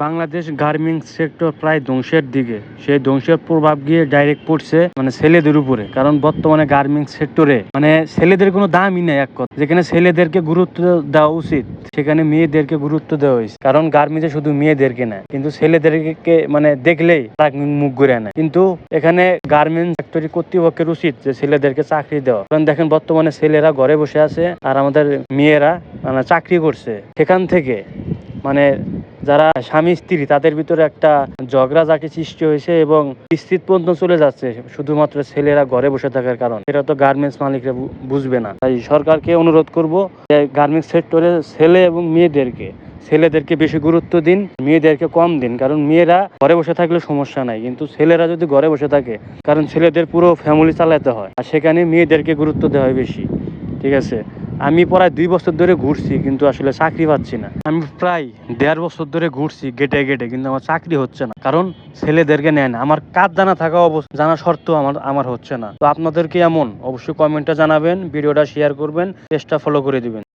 Bangladesh garments sector প্রায় ধ্বংসের দিকে। সেই ধ্বংসের প্রভাব গিয়ে ডাইরেক্ট পড়ছে ছেলেদের উপরে। কারণ বর্তমানে গার্মেন্টস সেক্টরে ছেলেদের কোনো দামই নেই। এক কথা, যেখানে ছেলেদেরকে গুরুত্ব দেওয়া উচিত সেখানে মেয়েদেরকে গুরুত্ব দেওয়া হয়েছে। কারণ গার্মেন্টসে শুধু মেয়েদেরকে নেয়, কিন্তু ছেলেদেরকে দেখলেই তারা মুখ ঘুরে নেয়। কিন্তু এখানে গার্মেন্টস ফ্যাক্টরি কর্তৃপক্ষের উচিত যে ছেলেদেরকে চাকরি দেওয়া। কারণ দেখেন বর্তমানে ছেলেরা ঘরে বসে আছে আর আমাদের মেয়েরা চাকরি করছে। সেখান থেকে যারা স্বামী স্ত্রী তাদের ভিতরে একটা ঝগড়াঝাটি সৃষ্টি হয়েছে এবং বিস্তৃত পর্যন্ত চলে যাচ্ছে শুধুমাত্র ছেলেরা ঘরে বসে থাকার কারণ। এটা তো গার্মেন্টস মালিকরা বুঝবে না। তাই সরকারকে অনুরোধ করব যে গার্মেন্টস সেক্টরে ছেলে এবং ছেলেদেরকে বেশি গুরুত্ব দিন, মেয়েদেরকে কম দিন। কারণ মেয়েরা ঘরে বসে থাকলে সমস্যা নাই, কিন্তু ছেলেরা যদি ঘরে বসে থাকে, কারণ ছেলেদের পুরো ফ্যামিলি চালাতে হয়, আর সেখানে মেয়েদেরকে গুরুত্ব দেওয়া হয় বেশি। ঠিক আছে, আমি প্রায় 2 বছর ধরে ঘুরছি, কিন্তু আসলে চাকরি পাচ্ছি না। আমি প্রায় 1.5 বছর ধরে ঘুরছি গেটে গেটে, কিন্তু আমার চাকরি হচ্ছে না। কারণ ছেলেদেরকে নেয় না। আমার কাজ জানা সত্ত্বেও আমার হচ্ছে না। তো আপনাদের কি এমন? অবশ্যই কমেন্টে জানাবেন, ভিডিওটা শেয়ার করবেন, পেজটা ফলো করে দিবেন।